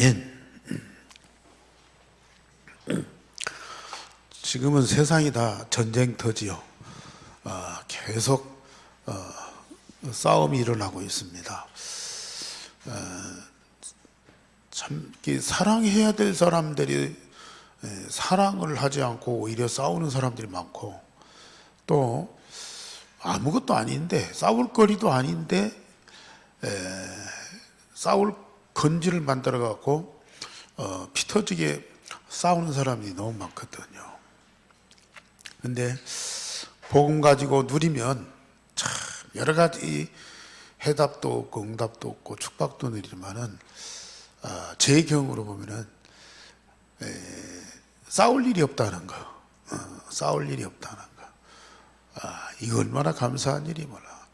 아멘. 지금은 세상이 다 전쟁터지요. 계속 싸움이 일어나고 있습니다. 참 사랑해야 될 사람들이 사랑을 하지 않고 오히려 싸우는 사람들이 많고, 또 아무것도 아닌데, 싸울 거리도 아닌데 싸울 건지를 만들어 갖고 피 터지게 싸우는 사람이 너무 많거든요. 근데 복음 가지고 누리면 참 여러 가지 해답도 없고 응답도 없고 축복도 누리지만은 제 경우로 보면은 싸울 일이 없다는 거, 싸울 일이 없다는 거, 이거 얼마나 감사한 일이 몰라.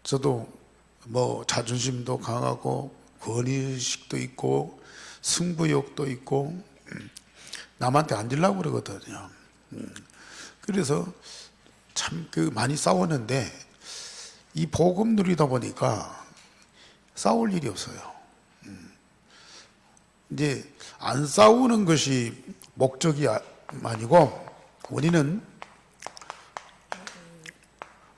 저도 뭐 자존심도 강하고 권위의식도 있고 승부욕도 있고 남한테 앉으려고 그러거든요. 그래서 참 많이 싸웠는데 이 복음 누리다 보니까 싸울 일이 없어요. 이제 안 싸우는 것이 목적이 아니고 우리는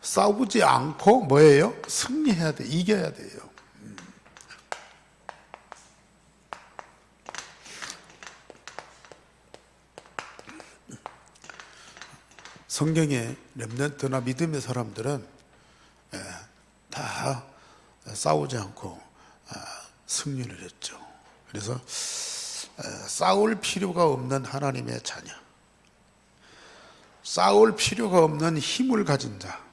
싸우지 않고 뭐예요? 승리해야 돼, 이겨야 돼요. 성경에 렘넌트나 믿음의 사람들은 다 싸우지 않고 승리를 했죠. 그래서 싸울 필요가 없는 하나님의 자녀, 싸울 필요가 없는 힘을 가진 자.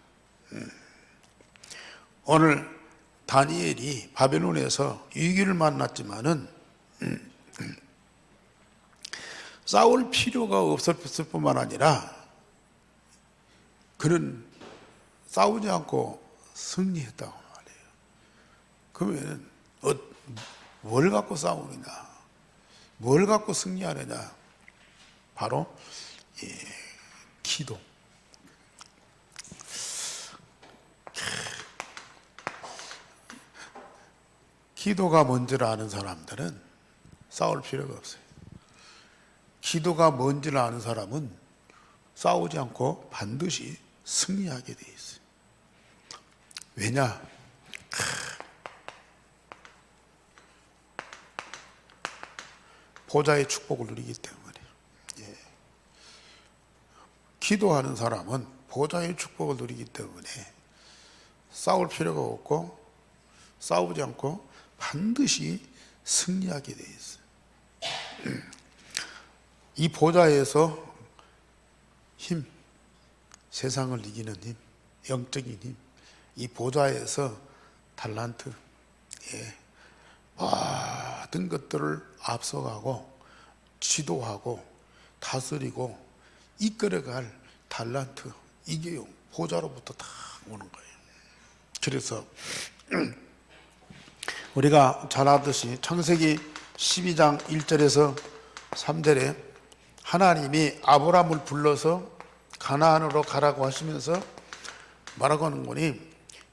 오늘 다니엘이 바벨론에서 위기를 만났지만은 싸울 필요가 없었을 뿐만 아니라 그는 싸우지 않고 승리했다고 말해요. 그러면 뭘 갖고 싸우느냐, 뭘 갖고 승리하느냐? 바로 기도. 기도가 뭔지를 아는 사람들은 싸울 필요가 없어요. 기도가 뭔지를 아는 사람은 싸우지 않고 반드시 승리하게 돼 있어요. 왜냐? 보좌의 축복을 누리기 때문에. 기도하는 사람은 보좌의 축복을 누리기 때문에 싸울 필요가 없고 싸우지 않고 반드시 승리하게 돼 있어요. 이 보좌에서 힘, 세상을 이기는 힘, 영적인 힘, 이 보좌에서 달란트, 모든 것들을 앞서가고 지도하고 다스리고 이끌어갈 달란트, 이게 보좌로부터 다 오는 거예요. 그래서 우리가 잘 아듯이 창세기 12장 1절에서 3절에 하나님이 아브라함을 불러서 가나안으로 가라고 하시면서 말하고 하는 거니,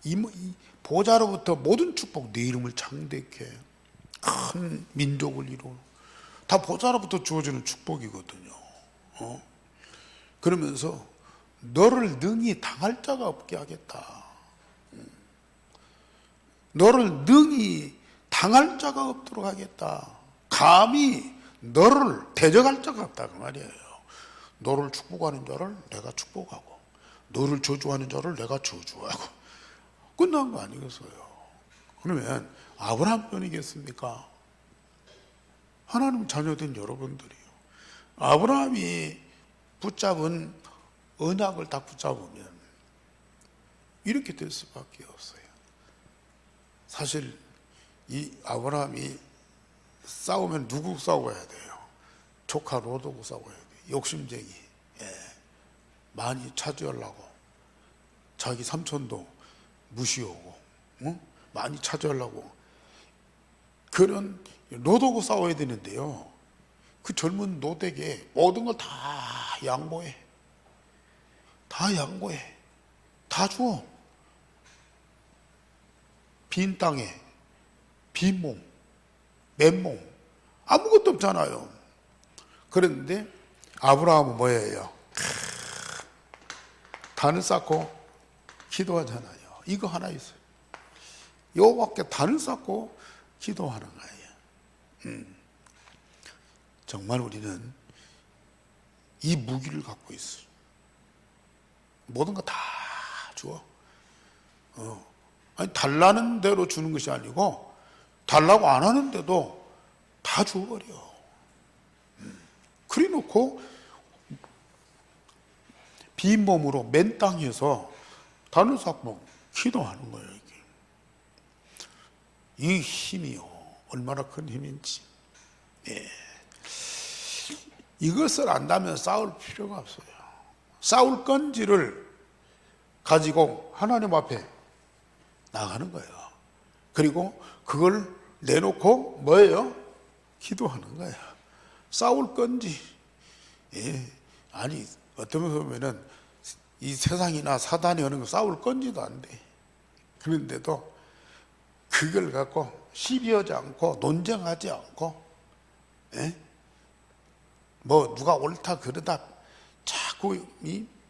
이 보좌로부터 모든 축복, 네 이름을 창대케 큰 민족을 이루어, 다 보좌로부터 주어지는 축복이거든요. 그러면서 너를 능히 당할 자가 없게 하겠다. 너를 능히 당할 자가 없도록 하겠다. 감히 너를 대적할 자가 없다 그 말이에요. 너를 축복하는 자를 내가 축복하고 너를 저주하는 자를 내가 저주하고 끝난 거 아니겠어요? 그러면 아브라함 편이겠습니까? 하나님 자녀된 여러분들이요, 아브라함이 붙잡은 언약을 딱 붙잡으면 이렇게 될 수밖에 없어요. 사실 이 아브라함이 싸우면 누구 싸워야 돼요? 조카 롯하고 싸워야 돼요. 욕심쟁이, 많이 차지하려고 자기 삼촌도 무시하고 많이 차지하려고 그런 롯하고 싸워야 되는데요, 그 젊은 롯에게 모든 걸 다 양보해, 다 양보해, 다 줘. 빈 땅에 빈 몸, 맨몸, 아무것도 없잖아요. 그런데 아브라함은 뭐예요? 단을 쌓고 기도하잖아요. 이거 하나 있어요. 여호와께 단을 쌓고 기도하는 거예요. 정말 우리는 이 무기를 갖고 있어요. 모든 거 다 줘. 아니, 달라는 대로 주는 것이 아니고 달라고 안 하는데도 다 줘버려. 그래 놓고 빈 몸으로 맨 땅에서 단을 쌓고 기도하는 거예요. 이 힘이요, 얼마나 큰 힘인지. 예. 이것을 안다면 싸울 필요가 없어요. 싸울 건지를 가지고 하나님 앞에 나가는 거예요. 그리고 그걸 내놓고 뭐예요? 기도하는 거예요. 싸울 건지. 예. 아니, 어떤 보면은 이 세상이나 사단이 하는 거 싸울 건지도 안 돼. 그런데도 그걸 갖고 시비하지 않고 논쟁하지 않고, 예? 뭐 누가 옳다 그러다 자꾸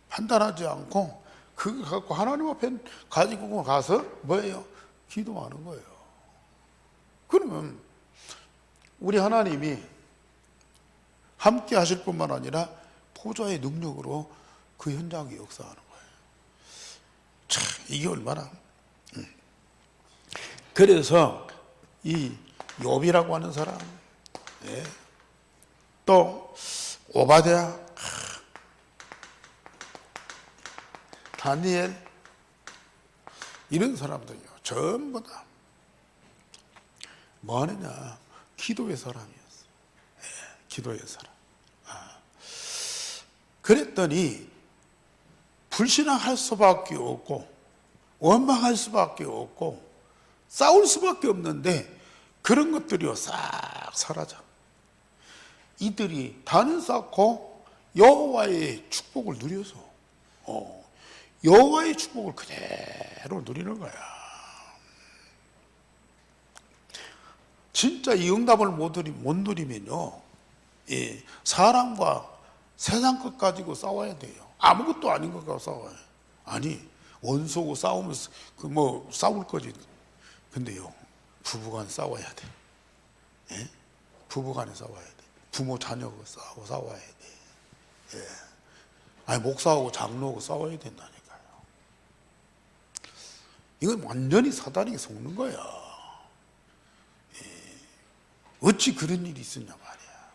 판단하지 않고 그거 갖고 하나님 앞에 가지고 가서 뭐예요? 기도하는 거예요. 그러면 우리 하나님이 함께 하실 뿐만 아니라 보좌의 능력으로 그 현장에 역사하는 거예요. 참, 이게 얼마나. 그래서 이 욥이라고 하는 사람, 예. 또 오바댜, 다니엘, 이런 사람들이요, 전부 다 뭐 하느냐? 기도의 사람이었어. 예, 기도의 사람. 그랬더니 불신앙할 수밖에 없고 원망할 수밖에 없고 싸울 수밖에 없는데 그런 것들이요 싹 사라져. 이들이 단을 쌓고 여호와의 축복을 누려서 여호와의 축복을 그대로 누리는 거야. 진짜 이 응답을 못 누리면요, 예, 사람과 세상 것 가지고 싸워야 돼요. 아무것도 아닌 것 가지고 싸워요. 아니, 원수하고 싸우면 싸울 거지. 근데요, 부부간 싸워야 돼. 예? 부부간에 싸워야 돼. 부모 자녀하고 싸워야 돼. 예. 아니, 목사하고 장로하고 싸워야 된다니까요. 이건 완전히 사단에게 속는 거야. 예. 어찌 그런 일이 있었냐 말이야.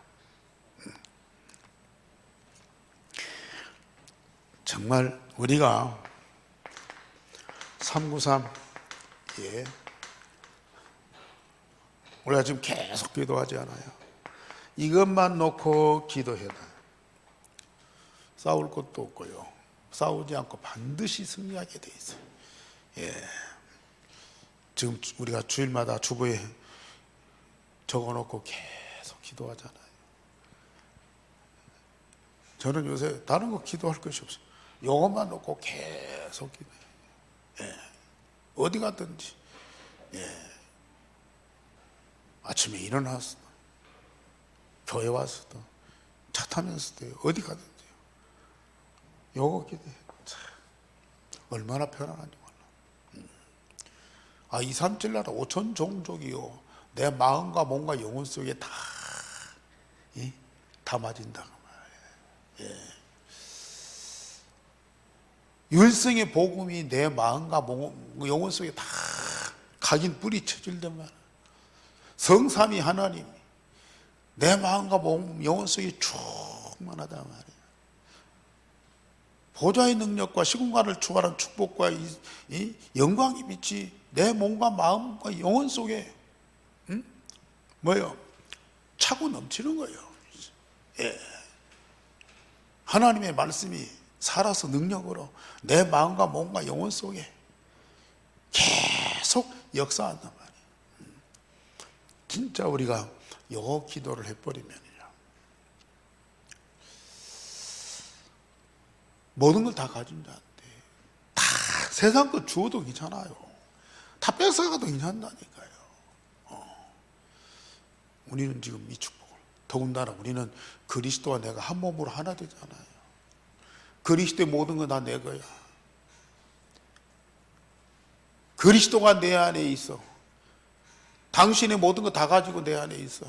정말 우리가 393, 예, 우리가 지금 계속 기도하지 않아요? 이것만 놓고 기도해라. 싸울 것도 없고요, 싸우지 않고 반드시 승리하게 돼 있어요. 예. 지금 우리가 주일마다 주보에 적어놓고 계속 기도하잖아요. 저는 요새 다른 거 기도할 것이 없어요. 이것만 놓고 계속 기도해요. 예. 어디 가든지, 예. 아침에 일어나서도, 교회 와서도, 차 타면서도, 어디 가든지요. 요거 기도해. 참, 얼마나 편안한지 몰라. 2, 3, 7 나라 5천 종족이요, 내 마음과 몸과 영혼 속에 다 담아진다고 말이에요. 예. 율성의 복음이 내 마음과 영혼 속에 다 각인 뿌리쳐질단 말이에요. 성삼위 하나님이 내 마음과 몸, 영혼 속에 충만하단 말이에요. 보좌의 능력과 시공간을 초월한 축복과 이 영광의 빛이 내 몸과 마음과 영혼 속에 뭐예요? 차고 넘치는 거예요. 예. 하나님의 말씀이 살아서 능력으로 내 마음과 몸과 영혼 속에 계속 역사한단 말이에요. 진짜 우리가 요 기도를 해버리면요, 모든 걸 다 가진 자한테 다 세상 거 주어도 괜찮아요. 다 뺏어가도 괜찮다니까요. 우리는 지금 이 축복을, 더군다나 우리는 그리스도와 내가 한 몸으로 하나 되잖아요. 그리스도의 모든 건 다 내 거야. 그리스도가 내 안에 있어. 당신의 모든 거 다 가지고 내 안에 있어.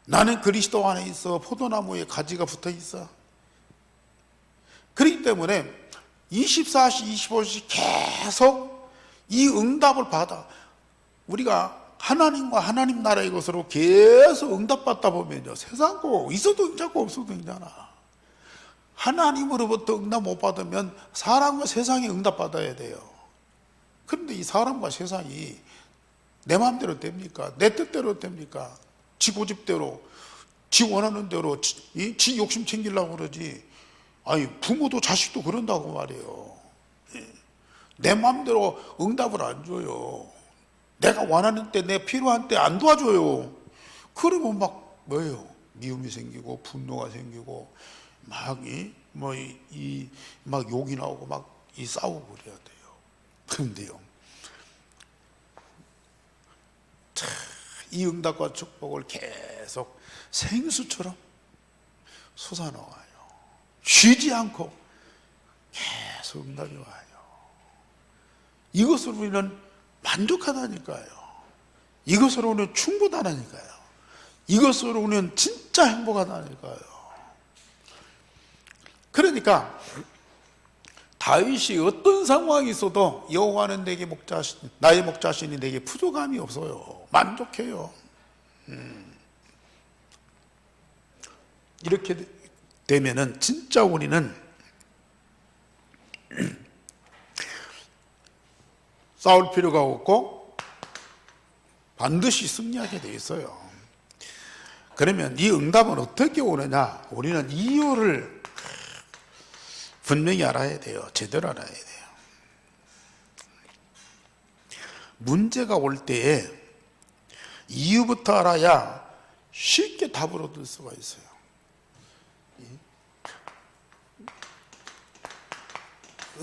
나는 그리스도 안에 있어. 포도나무에 가지가 붙어 있어. 그렇기 때문에 24시 25시 계속 이 응답을 받아. 우리가 하나님과 하나님 나라의 것으로 계속 응답받다 보면요, 세상 거 있어도 응답고 없어도 응잖아. 하나님으로부터 응답 못 받으면 사람과 세상이 응답받아야 돼요. 그런데 이 사람과 세상이 내 마음대로 됩니까? 내 뜻대로 됩니까? 지 고집대로, 지 원하는 대로, 지 욕심 챙기려고 그러지. 아니, 부모도 자식도 그런다고 말이에요. 내 마음대로 응답을 안 줘요. 내가 원하는 때, 내 필요한 때 안 도와줘요. 그러면 막 뭐예요? 미움이 생기고 분노가 생기고 막 막 욕이 나오고 막 싸우고 그래야 돼요. 그런데요, 이 응답과 축복을 계속 생수처럼 솟아나와요. 쉬지 않고 계속 응답이 와요. 이것으로 우리는 만족하다니까요. 이것으로 우리는 충분하다니까요. 이것으로 우리는 진짜 행복하다니까요. 그러니까 다윗이 어떤 상황이 있어도 여호와는 내게 목자신, 나의 목자신이 내게 부족함이 없어요. 만족해요. 이렇게 되면은 진짜 우리는 싸울 필요가 없고 반드시 승리하게 돼 있어요. 그러면 이 응답은 어떻게 오느냐? 우리는 이유를 분명히 알아야 돼요. 제대로 알아야 돼요. 문제가 올 때에 이유부터 알아야 쉽게 답을 얻을 수가 있어요.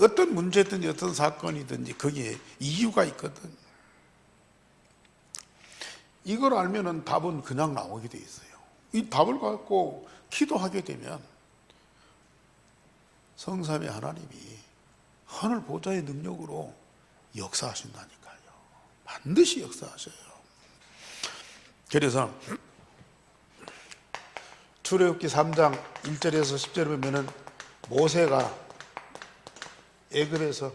어떤 문제든지 어떤 사건이든지 거기에 이유가 있거든. 이걸 알면은 답은 그냥 나오게 돼 있어요. 이 답을 갖고 기도하게 되면 성삼위 하나님이 하늘 보좌의 능력으로 역사하신다니까요. 반드시 역사하셔요. 그래서 출애굽기 3장 1절에서 10절에 보면은 모세가 애굽에서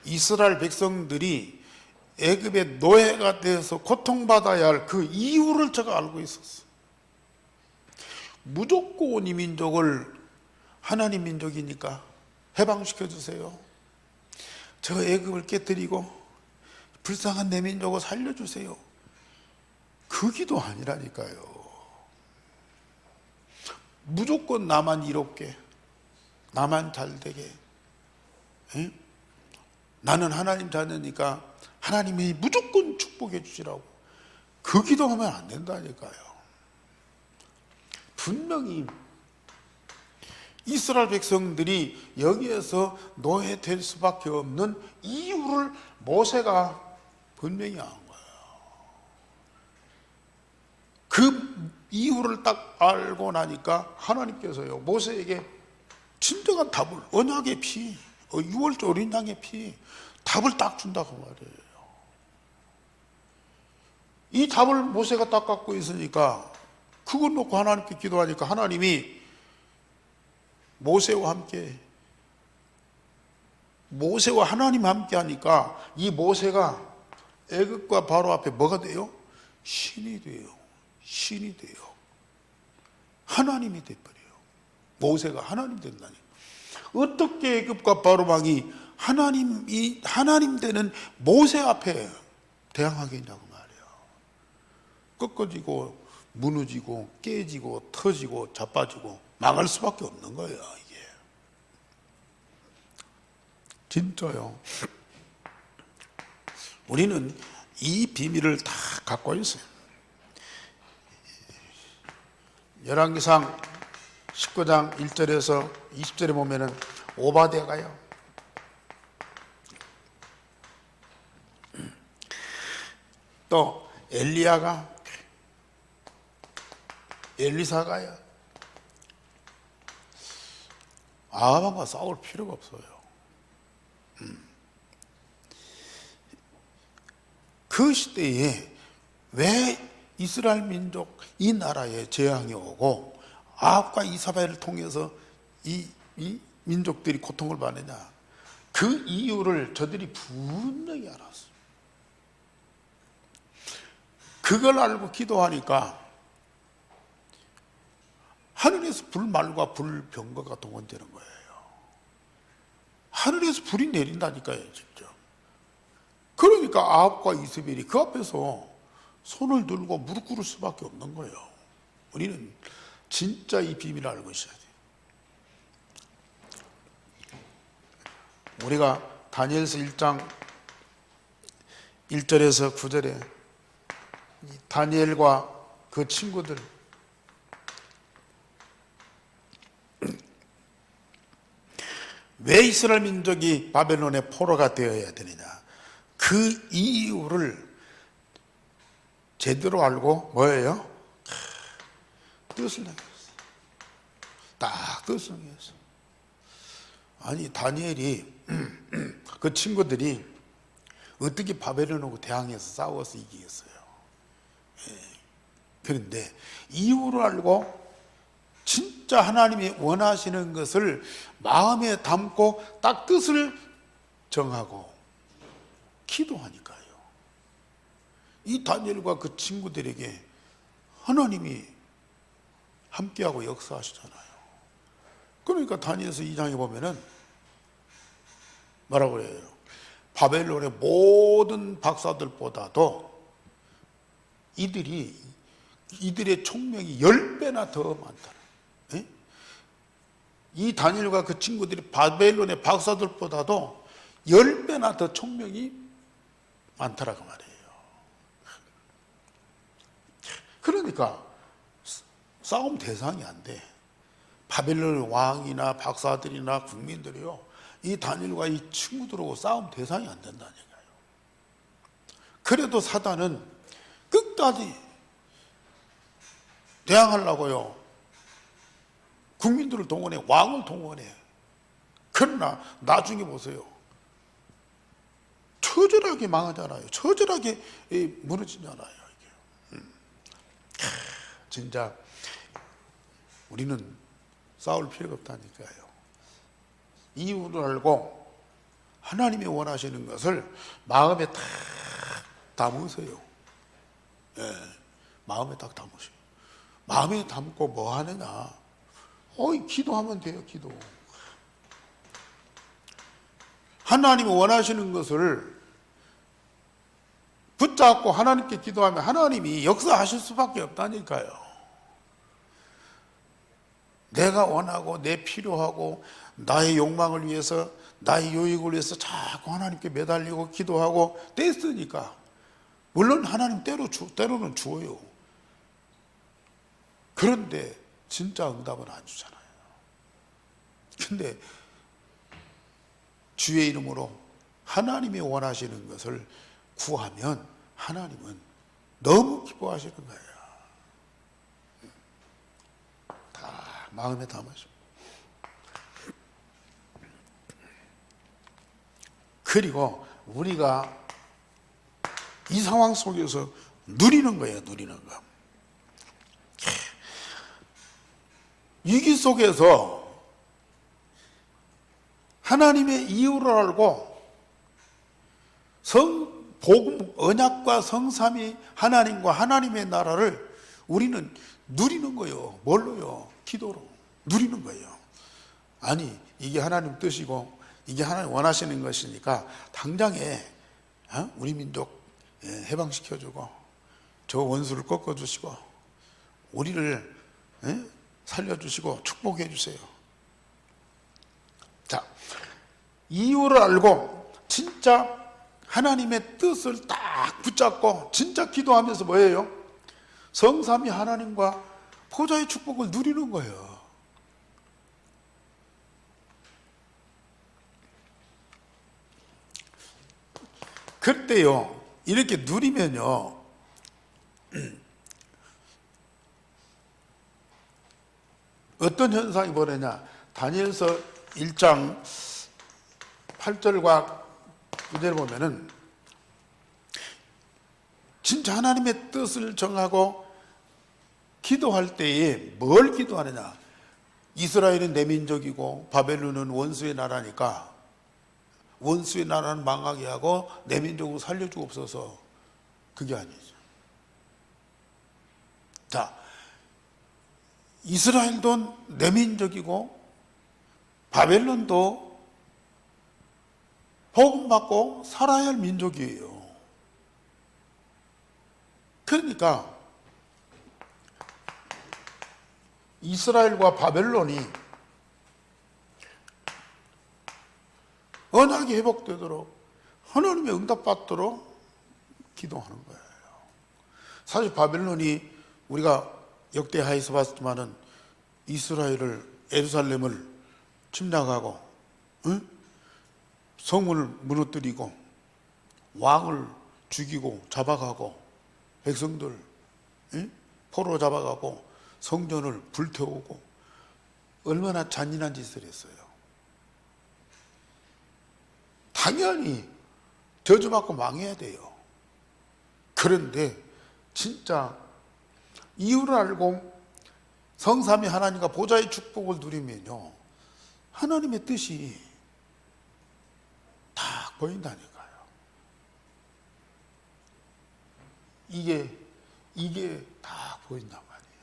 이스라엘 백성들이 애굽의 노예가 되어서 고통받아야 할 그 이유를 제가 알고 있었어. 무조건 이 민족을 하나님 민족이니까 해방시켜 주세요. 저 애굽을 깨뜨리고 불쌍한 내 민족을 살려주세요. 그 기도 아니라니까요. 무조건 나만 이롭게, 나만 잘되게, 나는 하나님 자녀니까 하나님이 무조건 축복해 주시라고, 그 기도하면 안 된다니까요. 분명히 이스라엘 백성들이 여기에서 노예될 수밖에 없는 이유를 모세가 분명히 안 거예요. 그 이유를 딱 알고 나니까 하나님께서요, 모세에게 진정한 답을, 언약의 피, 6월절 어린 양의 피, 답을 딱 준다고 말이에요. 이 답을 모세가 딱 갖고 있으니까 그걸 놓고 하나님께 기도하니까 하나님이 모세와 하나님 함께 하니까 이 모세가 애굽과 바로 앞에 뭐가 돼요? 신이 돼요. 신이 돼요. 하나님이 돼버려요. 모세가 하나님 된다니. 어떻게 애굽과 바로 왕이 하나님 되는 모세 앞에 대항하겠냐고 말이에요. 꺾어지고 무너지고 깨지고 터지고 자빠지고 망할 수밖에 없는 거예요, 이게. 진짜요. 우리는 이 비밀을 다 갖고 있어요. 열왕기상 19장 1절에서 20절에 보면은 오바댜가요, 또 엘리야가, 엘리사가야 아합과 싸울 필요가 없어요. 그 시대에 왜 이스라엘 민족 이 나라에 재앙이 오고 아합과 이사벨을 통해서 이 민족들이 고통을 받느냐, 그 이유를 저들이 분명히 알았어요. 그걸 알고 기도하니까 하늘에서 불말과 불병거가 동원되는 거예요. 하늘에서 불이 내린다니까요, 직접. 그러니까 아합과 이스벨이 그 앞에서 손을 들고 무릎 꿇을 수밖에 없는 거예요. 우리는 진짜 이 비밀을 알고 있어야 돼요. 우리가 다니엘서 1장 1절에서 9절에 다니엘과 그 친구들, 왜 이스라엘 민족이 바벨론의 포로가 되어야 되느냐, 그 이유를 제대로 알고 뭐예요? 뜻을 내겠어. 딱 뜻을 내겠어. 아니, 다니엘이 그 친구들이 어떻게 바벨론하고 대항해서 싸워서 이기겠어요? 그런데 이유를 알고 진짜 하나님이 원하시는 것을 마음에 담고 딱 뜻을 정하고 기도하니까요. 이 다니엘과 그 친구들에게 하나님이 함께하고 역사하시잖아요. 그러니까 다니엘서 2장에 보면은 뭐라고 그래요? 바벨론의 모든 박사들보다도 이들의 총명이 10배나 더 많다. 예? 이 다니엘과 그 친구들이 바벨론의 박사들보다도 10배나 더 총명이 많다라고 말이에요. 그러니까 싸움 대상이 안 돼. 바벨론 왕이나 박사들이나 국민들이요, 이 다니엘과 이 친구들하고 싸움 대상이 안 된다니까요. 그래도 사단은 끝까지 대항하려고요, 국민들을 동원해, 왕을 동원해. 그러나 나중에 보세요, 처절하게 망하잖아요. 처절하게 무너지잖아요. 이게. 진짜 우리는 싸울 필요가 없다니까요. 이유를 알고 하나님이 원하시는 것을 마음에 딱 담으세요. 예, 마음에 딱 담으세요. 마음에 담고 뭐 하느냐? 기도하면 돼요, 기도. 하나님이 원하시는 것을 붙잡고 하나님께 기도하면 하나님이 역사하실 수밖에 없다니까요. 내가 원하고 내 필요하고 나의 욕망을 위해서, 나의 유익을 위해서 자꾸 하나님께 매달리고 기도하고 떼쓰니까, 물론 하나님 때로는 주어요. 그런데 진짜 응답은 안 주잖아요. 근데 주의 이름으로 하나님이 원하시는 것을 구하면 하나님은 너무 기뻐하시는 거예요. 다 마음에 담아서. 그리고 우리가 이 상황 속에서 누리는 거예요, 누리는 거. 위기 속에서 하나님의 이유를 알고 복음, 언약과 성삼위 하나님과 하나님의 나라를 우리는 누리는 거예요. 뭘로요? 기도로 누리는 거예요. 아니, 이게 하나님 뜻이고 이게 하나님 원하시는 것이니까 당장에 우리 민족 해방시켜주고 저 원수를 꺾어주시고 우리를 살려주시고 축복해 주세요. 자, 이유를 알고 진짜 하나님의 뜻을 딱 붙잡고 진짜 기도하면서 뭐예요? 성삼위 하나님과 보좌의 축복을 누리는 거예요. 그때요, 이렇게 누리면요, 어떤 현상이 벌어냐? 다니엘서 1장 8절과 9절을 보면은 진짜 하나님의 뜻을 정하고 기도할 때에 뭘 기도하느냐? 이스라엘은 내 민족이고 바벨론은 원수의 나라니까 원수의 나라는 망하게 하고 내 민족을 살려주옵소서. 그게 아니죠. 자, 이스라엘도 내 민족이고 바벨론도 복음받고 살아야 할 민족이에요. 그러니까 이스라엘과 바벨론이 언약이 회복되도록 하나님의 응답받도록 기도하는 거예요. 사실 바벨론이 우리가 역대하에서 봤지만은 이스라엘을 예루살렘을 침략하고 성문을 무너뜨리고 왕을 죽이고 잡아가고 백성들 포로 잡아가고 성전을 불태우고 얼마나 잔인한 짓을 했어요. 당연히 저주받고 망해야 돼요. 그런데 진짜 이유를 알고 성삼위 하나님과 보좌의 축복을 누리면요, 하나님의 뜻이 딱 보인다니까요. 이게 딱 보인단 말이에요.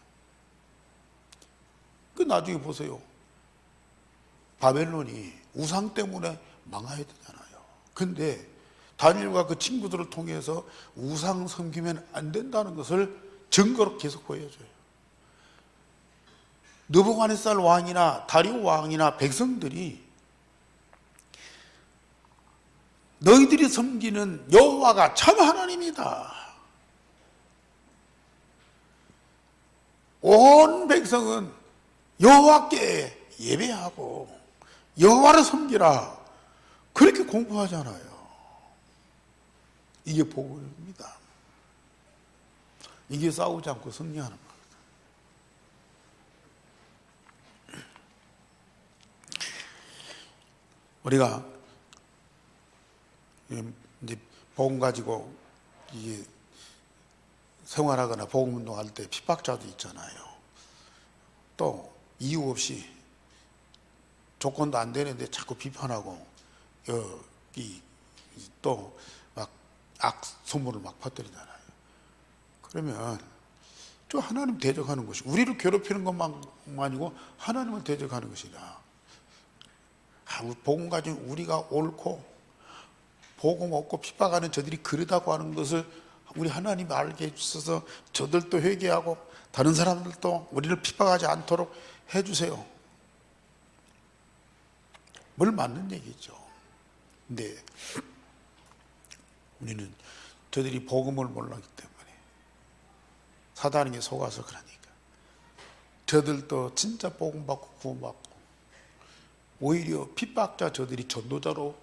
그 나중에 보세요. 바벨론이 우상 때문에 망해야 되잖아요. 근데 다니엘과 그 친구들을 통해서 우상 섬기면 안 된다는 것을 증거로 계속 보여줘요. 느부갓네살 왕이나 다리오 왕이나 백성들이 너희들이 섬기는 여호와가 참 하나님이다. 온 백성은 여호와께 예배하고 여호와를 섬기라. 그렇게 공부하잖아요. 이게 복음입니다. 이게 싸우지 않고 승리하는 겁니다. 우리가 이제 복음 가지고 이게 생활하거나 복음 운동할 때 핍박자도 있잖아요. 또 이유 없이 조건도 안 되는데 자꾸 비판하고 또 막 악소문을 막 퍼뜨리잖아요. 그러면 저 하나님 대적하는 것이 우리를 괴롭히는 것만 아니고 하나님을 대적하는 것이다. 복음 가진 우리가 옳고 복음 없고 핍박하는 저들이 그러다고 하는 것을 우리 하나님이 알게 해주셔서 저들도 회개하고 다른 사람들도 우리를 핍박하지 않도록 해주세요. 뭘 맞는 얘기죠. 근데 우리는 저들이 복음을 몰랐기 때문에 사단에게 속아서 그러니까 저들도 진짜 복음 받고 구원받고 오히려 핍박자 저들이 전도자로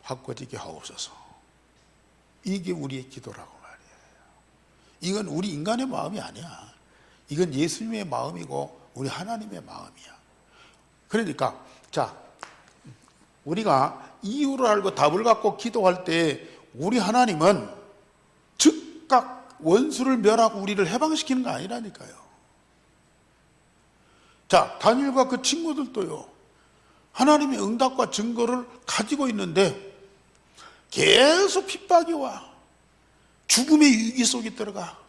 바꿔지게 하옵소서. 이게 우리의 기도라고 말이에요. 이건 우리 인간의 마음이 아니야. 이건 예수님의 마음이고 우리 하나님의 마음이야. 그러니까 자, 우리가 이유를 알고 답을 갖고 기도할 때 우리 하나님은 즉각 원수를 멸하고 우리를 해방시키는 거 아니라니까요. 자, 다니엘과 그 친구들도요, 하나님의 응답과 증거를 가지고 있는데 계속 핍박이 와. 죽음의 위기 속에 들어가.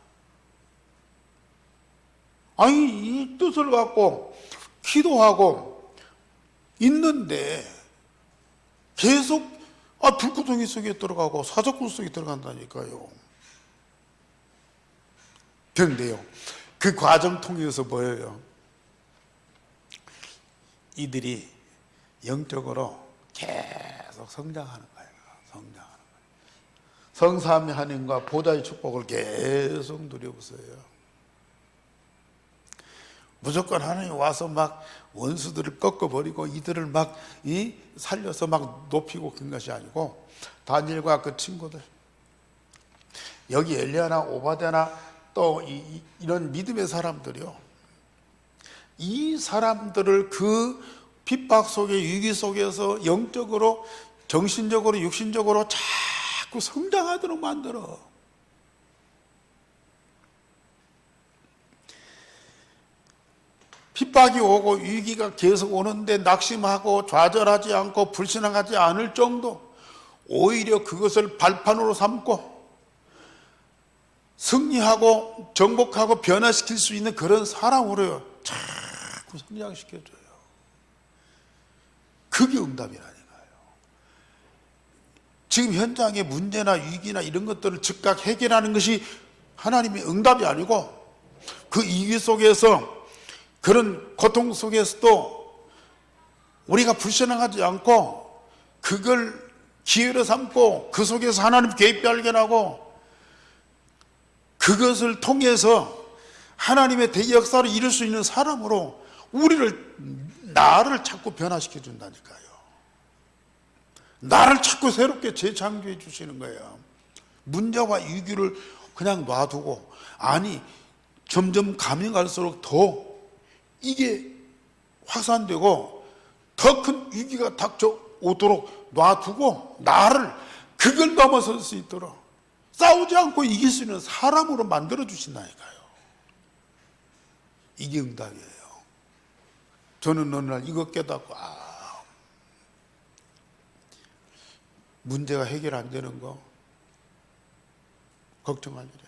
아니, 이 뜻을 갖고 기도하고 있는데 계속 불구덩이 속에 들어가고 사적군 속에 들어간다니까요. 그런데요, 그 과정 통해서 보여요. 이들이 영적으로 계속 성장하는 거예요. 성장하는 거예요. 성삼위 하나님과 보좌의 축복을 계속 누려보세요. 무조건 하나님 와서 막 원수들을 꺾어버리고 이들을 막 살려서 막 높이고 그런 것이 아니고 다니엘과 그 친구들, 여기 엘리야나 오바댜나 또 이런 믿음의 사람들이요, 이 사람들을 그 핍박 속에, 위기 속에서 영적으로, 정신적으로, 육신적으로 자꾸 성장하도록 만들어. 핍박이 오고 위기가 계속 오는데 낙심하고 좌절하지 않고 불신앙하지 않을 정도, 오히려 그것을 발판으로 삼고 승리하고 정복하고 변화시킬 수 있는 그런 사람으로 자꾸 성장시켜줘요. 그게 응답이라니까요. 지금 현장의 문제나 위기나 이런 것들을 즉각 해결하는 것이 하나님의 응답이 아니고, 그 위기 속에서, 그런 고통 속에서도 우리가 불신앙하지 않고 그걸 기회로 삼고 그 속에서 하나님 계획 발견하고 그것을 통해서 하나님의 대역사를 이룰 수 있는 사람으로 나를 자꾸 변화시켜 준다니까요. 나를 자꾸 새롭게 재창조해 주시는 거예요. 문제와 위기를 그냥 놔두고, 아니 점점 가면 갈수록 더 이게 확산되고 더 큰 위기가 닥쳐오도록 놔두고 나를 그걸 넘어설 수 있도록 싸우지 않고 이길 수 있는 사람으로 만들어 주신다니까요. 이게 응답이에요. 저는 어느 날 이거 깨닫고, 문제가 해결 안 되는 거 걱정할 일이야.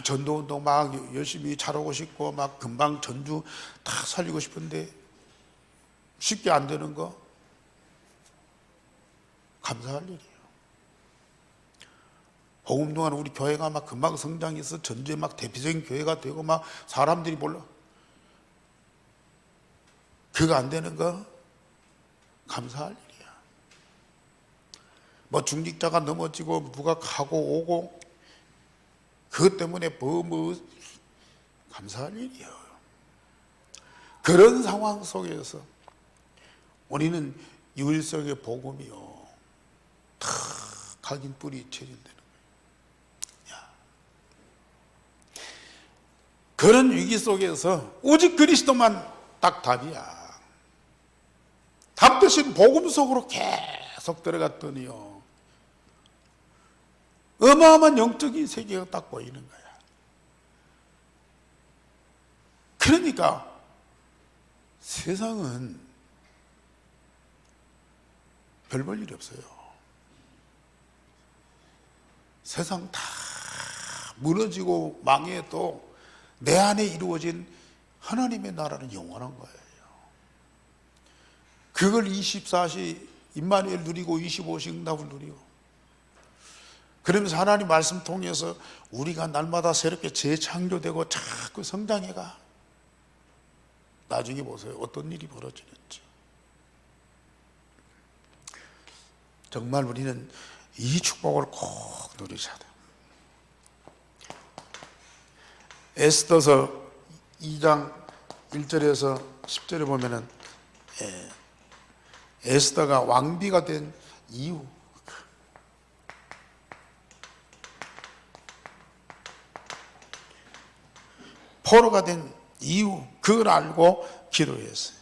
전도운동 막 열심히 잘하고 싶고 막 금방 전주 다 살리고 싶은데 쉽게 안 되는 거 감사할 일이에요. 복음 동안 우리 교회가 막 금방 성장해서 전주에 막 대표적인 교회가 되고 막 사람들이 몰라. 그거 안 되는 거 감사할 일이야. 뭐 중직자가 넘어지고 누가 가고 오고 그것 때문에 감사할 일이에요. 그런 상황 속에서 우리는 유일성의 복음이요, 다 각인 뿌리 체린다는 거예요. 그런 위기 속에서 오직 그리스도만 딱 답이야. 답 대신 복음 속으로 계속 들어갔더니요, 어마어마한 영적인 세계가 딱 보이는 거야. 그러니까 세상은 별 볼 일이 없어요. 세상 다 무너지고 망해도 내 안에 이루어진 하나님의 나라는 영원한 거예요. 그걸 24시 임마누엘 누리고 25시 응답을 누리고, 그러면서 하나님 말씀 통해서 우리가 날마다 새롭게 재창조되고 자꾸 성장해가. 나중에 보세요, 어떤 일이 벌어지는지. 정말 우리는 이 축복을 꼭 누리셔야 돼요. 에스더서 2장 1절에서 10절에 보면은 에스더가 왕비가 된 이유, 포로가 된 이유, 그걸 알고 기도했어요.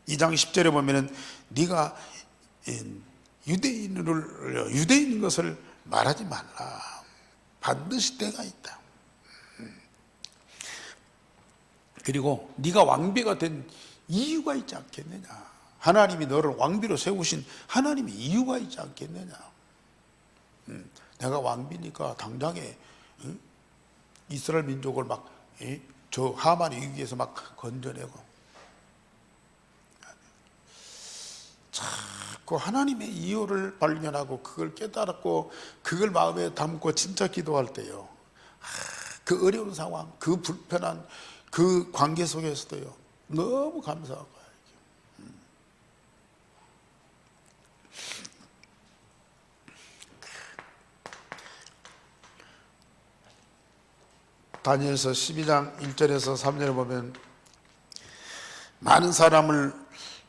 2장 10절에 보면은 네가 유대인인 것을 말하지 말라. 반드시 때가 있다. 그리고 네가 왕비가 된 이유가 있지 않겠느냐. 하나님이 너를 왕비로 세우신 하나님의 이유가 있지 않겠느냐. 내가 왕비니까 당장에 이스라엘 민족을 막 저 하만의 위기에서 막 건져내고, 자꾸 하나님의 이유를 발견하고 그걸 깨달았고 그걸 마음에 담고 진짜 기도할 때요, 그 어려운 상황, 그 불편한 그 관계 속에서도요, 너무 감사한 거예요. 다니엘서 12장 1절에서 3절에 보면 많은 사람을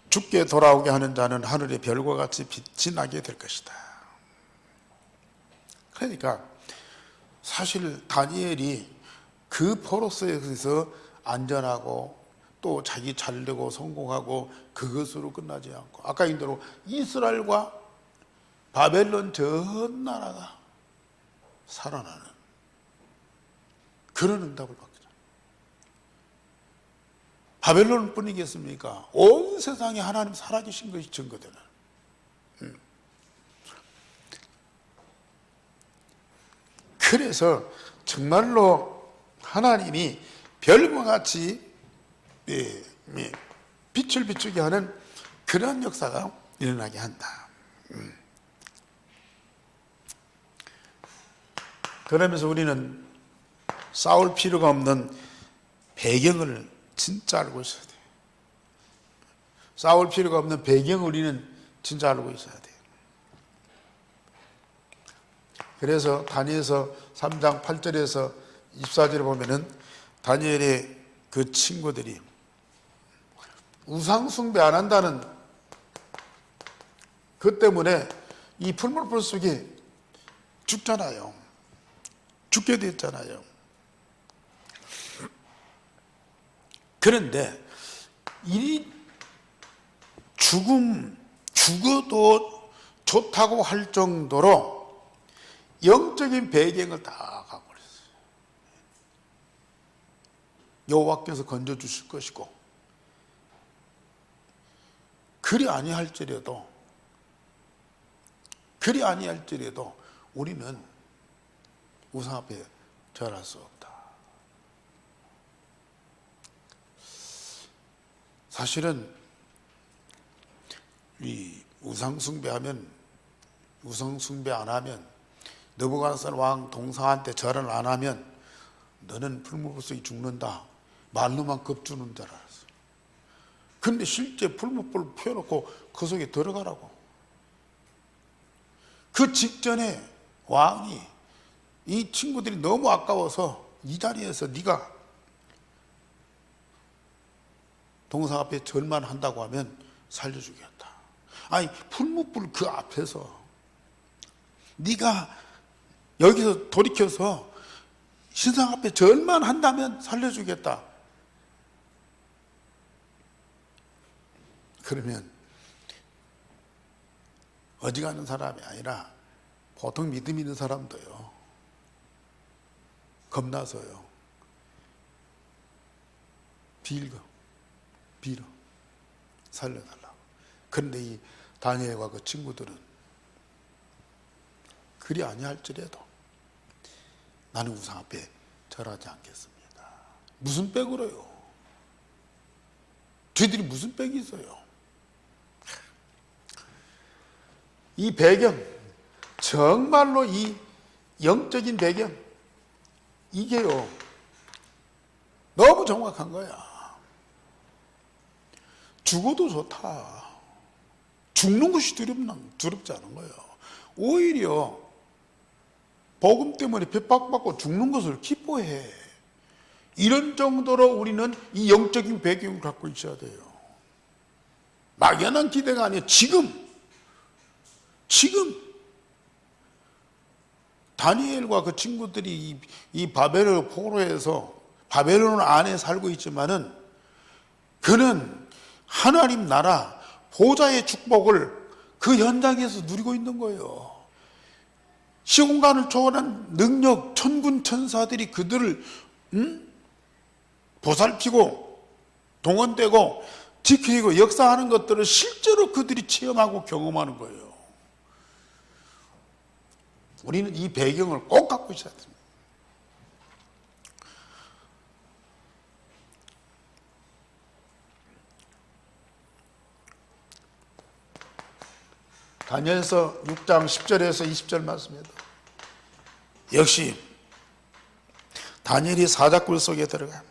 죽게 돌아오게 하는 자는 하늘의 별과 같이 빛이 나게 될 것이다. 그러니까 사실 다니엘이 그 포로스에서 안전하고 또 자기 잘되고 성공하고 그것으로 끝나지 않고 아까 얘기한 대로 이스라엘과 바벨론 전 나라가 살아나는 그런 응답을 받게 됩니다. 바벨론 뿐이겠습니까? 온 세상에 하나님 살아계신 것이 증거되는. 그래서 정말로 하나님이 별과 같이 빛을 비추게 하는 그런 역사가 일어나게 한다. 그러면서 우리는 싸울 필요가 없는 배경을 진짜 알고 있어야 돼요. 싸울 필요가 없는 배경을 우리는 진짜 알고 있어야 돼요. 그래서 다니엘서 3장 8절에서 24절에 보면은 다니엘의 그 친구들이 우상 숭배 안 한다는 그 때문에 이 풀무불 속에 죽잖아요. 죽게 됐잖아요. 그런데 이 죽어도 좋다고 할 정도로 영적인 배경을 다 갖고 있어요. 여호와께서 건져 주실 것이고 그리 아니할지라도 우리는 우상 앞에 절할 수 없다. 사실은 이 우상 숭배하면 우상 숭배 안 하면 느부갓네살 왕 동상한테 절을 안 하면 너는 풀무불 속에 죽는다. 말로만 겁주는 줄 알았어. 근데 실제 풀무불을 펴놓고 그 속에 들어가라고. 그 직전에 왕이 이 친구들이 너무 아까워서 이 자리에서 네가 동상 앞에 절만 한다고 하면 살려주겠다. 아니 풀무불 그 앞에서 네가 여기서 돌이켜서 신상 앞에 절만 한다면 살려주겠다. 그러면 어지간한 사람이 아니라 보통 믿음 있는 사람도요 겁나서요 빌어 살려달라고. 그런데 이 다니엘과 그 친구들은 그리 아니할지라도 나는 우상 앞에 절하지 않겠습니다. 무슨 백으로요? 저희들이 무슨 백이 있어요? 이 배경, 정말로 이 영적인 배경, 이게요 너무 정확한 거야. 죽어도 좋다. 죽는 것이 두렵지 않은 거예요. 오히려 복음 때문에 핍박받고 죽는 것을 기뻐해. 이런 정도로 우리는 이 영적인 배경을 갖고 있어야 돼요. 막연한 기대가 아니에요. 지금 다니엘과 그 친구들이 이 바벨론 포로에서 바벨론 안에 살고 있지만은 그는 하나님 나라 보좌의 축복을 그 현장에서 누리고 있는 거예요. 시공간을 초월한 능력 천군 천사들이 그들을 보살피고 동원되고 지키고 역사하는 것들을 실제로 그들이 체험하고 경험하는 거예요. 우리는 이 배경을 꼭 갖고 있어야 됩니다. 다니엘서 6장 10절에서 20절 말씀입니다. 역시 다니엘이 사자굴 속에 들어가.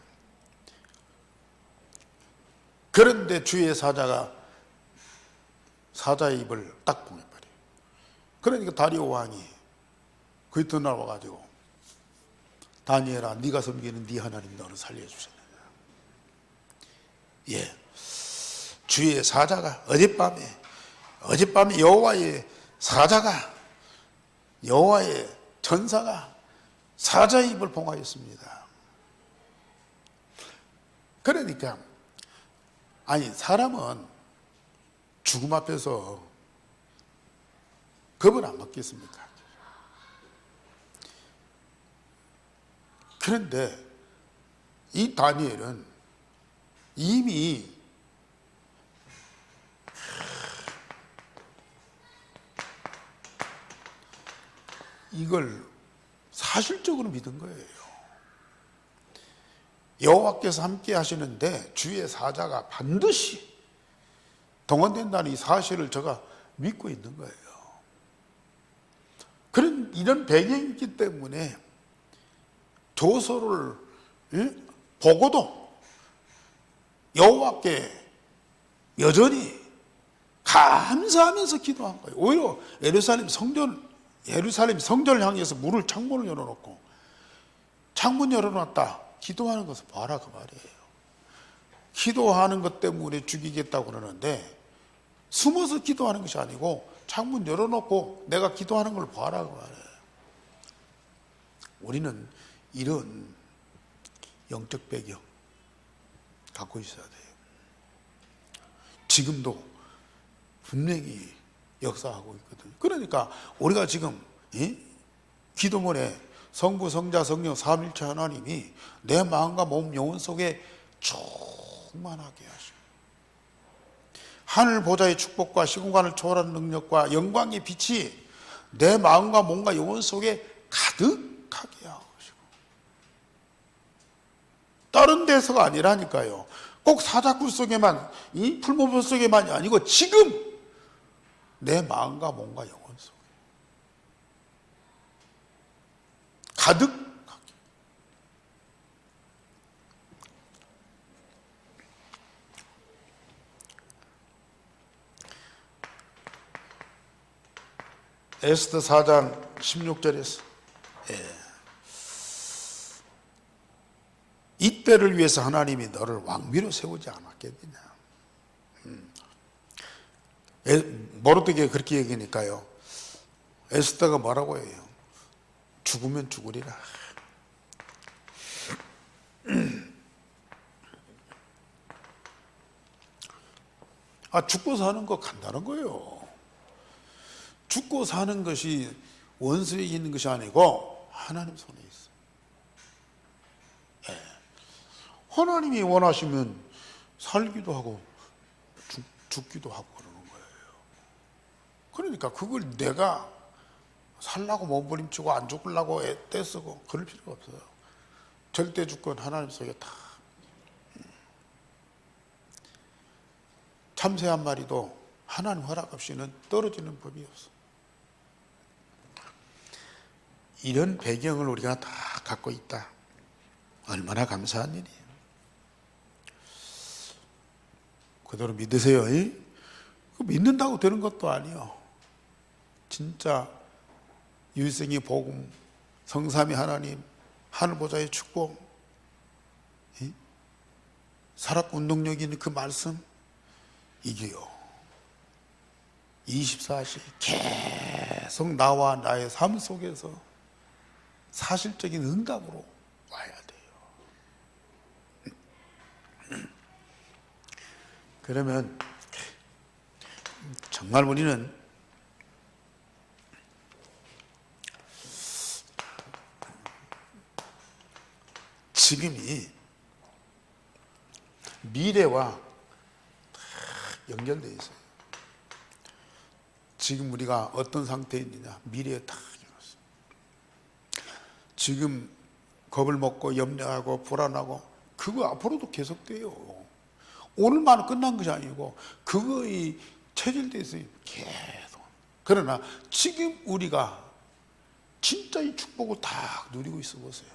그런데 주의 사자가 사자의 입을 딱 봉해버려요. 그러니까 다리오 왕이 그 이튿날 와가지고 다니엘아 네가 섬기는 네 하나님 너를 살려주셨느냐. 예, 주의 사자가 어젯밤에 여호와의 사자가 여호와의 전사가 사자의 입을 봉하였습니다. 그러니까 아니 사람은 죽음 앞에서 겁을 안 먹겠습니까? 그런데 이 다니엘은 이미 이걸 사실적으로 믿은 거예요. 여호와께서 함께 하시는데 주의 사자가 반드시 동원된다는 이 사실을 제가 믿고 있는 거예요. 이런 배경이 있기 때문에 조서를 보고도 여호와께 여전히 감사하면서 기도한 거예요. 오히려 예루살렘 성전을 향해서 문을 창문을 열어놓고 창문 열어놨다 기도하는 것을 봐라 그 말이에요. 기도하는 것 때문에 죽이겠다고 그러는데 숨어서 기도하는 것이 아니고 창문 열어놓고 내가 기도하는 걸 봐라 그 말이에요. 우리는 이런 영적 배경 갖고 있어야 돼요. 지금도 분명히 역사하고 있거든요. 그러니까 우리가 지금 기도문에 성부, 성자, 성령 삼일체 하나님이 내 마음과 몸, 영혼 속에 충만하게 하시고 하늘 보좌의 축복과 시공간을 초월하는 능력과 영광의 빛이 내 마음과 몸과 영혼 속에 가득하게 하시고 다른 데서가 아니라니까요. 꼭 사자굴 속에만 이 풀무불 속에만이 아니고 지금 내 마음과 몸과 영혼 속에 가득하게. 에스더 4장 16절에서 이때를 위해서 하나님이 너를 왕비로 세우지 않았겠느냐. 모르드게가 그렇게 얘기하니까요. 에스더가 뭐라고 해요? 죽으면 죽으리라. 죽고 사는 거 간다는 거예요. 죽고 사는 것이 원수에 있는 것이 아니고 하나님 손에 있어요. 하나님이 원하시면 살기도 하고 죽기도 하고 그러는 거예요. 그러니까 그걸 내가 살라고 몸부림치고 안 죽으려고 떼쓰고 그럴 필요가 없어요. 절대 주권 하나님 속에 다. 참새 한 마리도 하나님 허락 없이는 떨어지는 법이 없어. 이런 배경을 우리가 다 갖고 있다. 얼마나 감사한 일이에요. 그대로 믿으세요. 믿는다고 되는 것도 아니에요. 진짜 유일생의 복음, 성삼위 하나님, 하늘보좌의 축복, 살았고 운동력 있는 그 말씀, 이게요 24시 계속 나와 나의 삶 속에서 사실적인 응답으로 와야 돼요. 그러면 정말 우리는 지금이 미래와 연결되어 있어요. 지금 우리가 어떤 상태에 있느냐 미래에 다 연결했어요. 지금 겁을 먹고 염려하고 불안하고 그거 앞으로도 계속돼요. 오늘만 끝난 것이 아니고 그거의 체질되어 있어요. 계속. 그러나 지금 우리가 진짜 이 축복을 다 누리고 있어 보세요.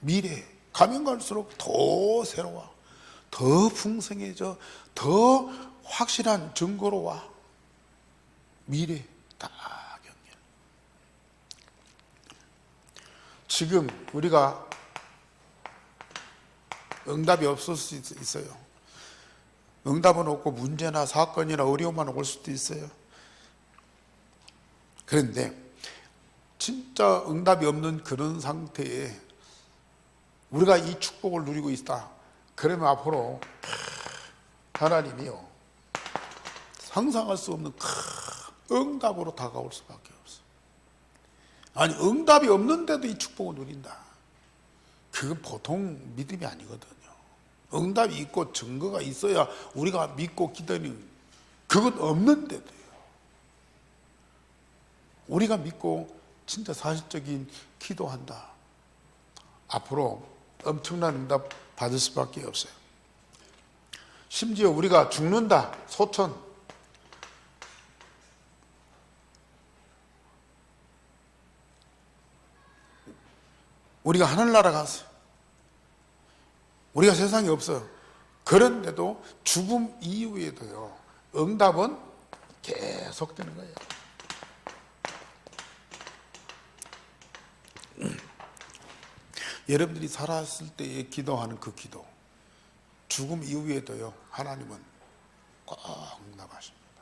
미래 가면 갈수록 더 새로워, 더 풍성해져, 더 확실한 증거로 와. 미래 딱 연결. 지금 우리가 응답이 없을 수 있어요. 응답은 없고 문제나 사건이나 어려움만 올 수도 있어요. 그런데 진짜 응답이 없는 그런 상태에 우리가 이 축복을 누리고 있다. 그러면 앞으로 하나님이요, 상상할 수 없는 큰 응답으로 다가올 수밖에 없어. 아니, 응답이 없는데도 이 축복을 누린다. 그건 보통 믿음이 아니거든요. 응답이 있고 증거가 있어야 우리가 믿고 기다리는, 그건 없는데도요. 우리가 믿고 진짜 사실적인 기도한다. 앞으로 엄청난 응답 받을 수밖에 없어요. 심지어 우리가 죽는다, 소천. 우리가 하늘나라 갔어요. 우리가 세상에 없어요. 그런데도 죽음 이후에도요, 응답은 계속되는 거예요. 여러분들이 살았을 때에 기도하는 그 기도, 죽음 이후에도요, 하나님은 꼭 응답하십니다.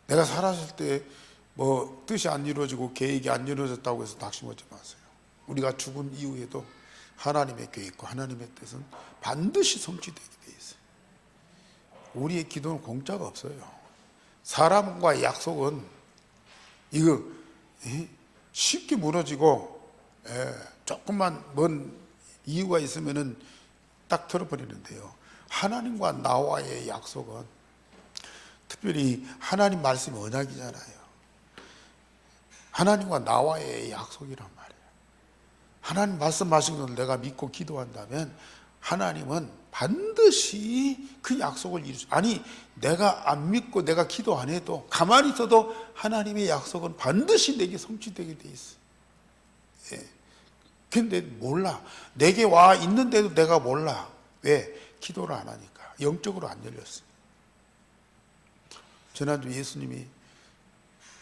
내가 살았을 때 뭐 뜻이 안 이루어지고 계획이 안 이루어졌다고 해서 낙심하지 마세요. 우리가 죽은 이후에도 하나님의 계획과 하나님의 뜻은 반드시 성취되게 돼 있어요. 우리의 기도는 공짜가 없어요. 사람과의 약속은 이거 쉽게 무너지고, 조금만 먼 이유가 있으면은 딱 틀어버리는데요. 하나님과 나와의 약속은, 특별히 하나님 말씀이 언약이잖아요. 하나님과 나와의 약속이란 말이에요. 하나님 말씀하신 것을 내가 믿고 기도한다면 하나님은 반드시 그 약속을 이루죠. 아니, 내가 안 믿고 내가 기도 안 해도 가만히 있어도 하나님의 약속은 반드시 내게 성취되게 돼 있어. 근데 몰라. 내게 와 있는데도 내가 몰라. 왜? 기도를 안 하니까. 영적으로 안 열렸어. 지난주 예수님이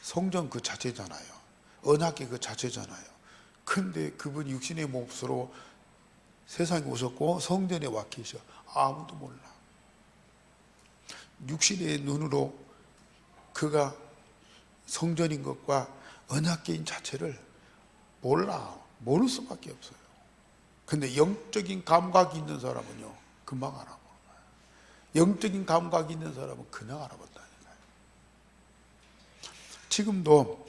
성전 그 자체잖아요. 언약계 그 자체잖아요. 근데 그분이 육신의 몫으로 세상에 오셨고 성전에 와 계셔. 아무도 몰라. 육신의 눈으로 그가 성전인 것과 언약계인 자체를 몰라. 모를 수밖에 없어요. 근데 영적인 감각이 있는 사람은요, 금방 알아보는 거예요. 영적인 감각이 있는 사람은 그냥 알아본다니까요. 지금도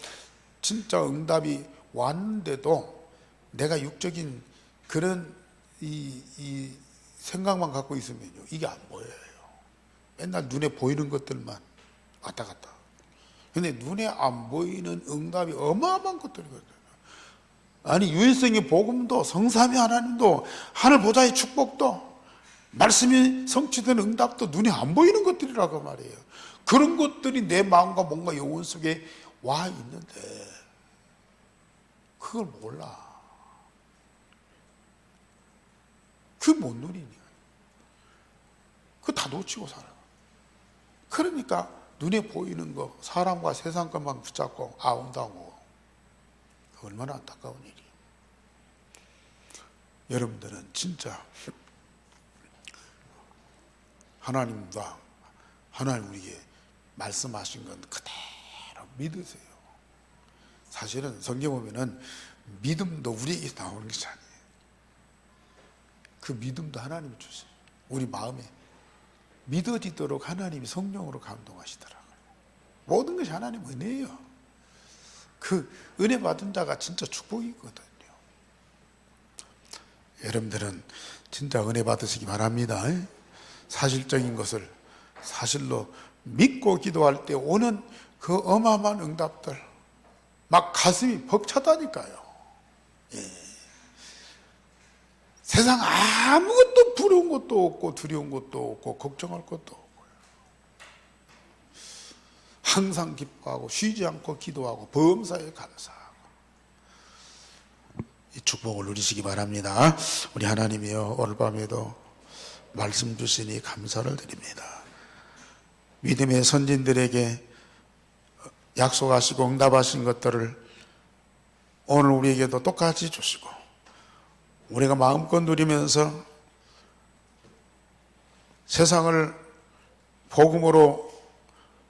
진짜 응답이 왔는데도 내가 육적인 그런 이 생각만 갖고 있으면요, 이게 안 보여요. 맨날 눈에 보이는 것들만 왔다 갔다. 근데 눈에 안 보이는 응답이 어마어마한 것들이거든요. 아니, 유일성의 복음도, 성삼위 하나님도, 하늘 보좌의 축복도, 말씀이 성취된 응답도 눈에 안 보이는 것들이라고 말이에요. 그런 것들이 내 마음과 뭔가 영혼 속에 와 있는데 그걸 몰라. 그게 못 누리니. 그거 다 놓치고 살아. 그러니까 눈에 보이는 거, 사람과 세상 것만 붙잡고 아웅다웅하고, 얼마나 안타까운 일이. 여러분들은 진짜 하나님과 하나님 우리에게 말씀하신 건 그대로 믿으세요. 사실은 성경 보면은 믿음도 우리에게 나오는 것이 아니에요. 그 믿음도 하나님이 주세요. 우리 마음에 믿어지도록 하나님이 성령으로 감동하시더라고요. 모든 것이 하나님 은혜예요. 그 은혜 받은 자가 진짜 축복이거든요. 여러분들은 진짜 은혜 받으시기 바랍니다. 사실적인 것을 사실로 믿고 기도할 때 오는 그 어마어마한 응답들, 막 가슴이 벅차다니까요. 세상 아무것도 부러운 것도 없고 두려운 것도 없고 걱정할 것도 없고요. 항상 기뻐하고 쉬지 않고 기도하고 범사에 감사하고 이 축복을 누리시기 바랍니다. 우리 하나님이여, 오늘 밤에도 말씀 주시니 감사를 드립니다. 믿음의 선진들에게 약속하시고 응답하신 것들을 오늘 우리에게도 똑같이 주시고, 우리가 마음껏 누리면서 세상을 복음으로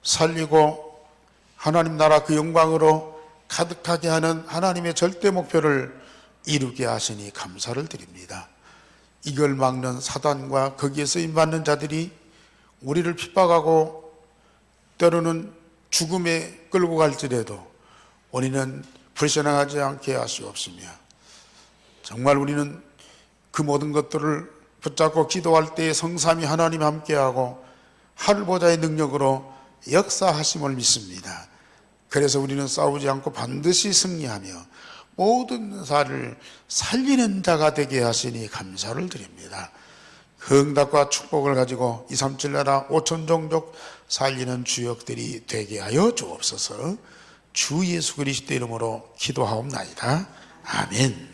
살리고 하나님 나라 그 영광으로 가득하게 하는 하나님의 절대 목표를 이루게 하시니 감사를 드립니다. 이걸 막는 사단과 거기에 쓰임받는 자들이 우리를 핍박하고 때로는 죽음에 끌고 갈지라도 우리는 불신앙하지 않게 하시옵시며, 정말 우리는 그 모든 것들을 붙잡고 기도할 때에 성삼위 하나님 함께하고 하늘보좌의 능력으로 역사하심을 믿습니다. 그래서 우리는 싸우지 않고 반드시 승리하며 모든 사를 살리는 자가 되게 하시니 감사를 드립니다. 그 응답과 축복을 가지고 237 나라 5천 종족 살리는 주역들이 되게 하여 주옵소서. 주 예수 그리스도 이름으로 기도하옵나이다. 아멘.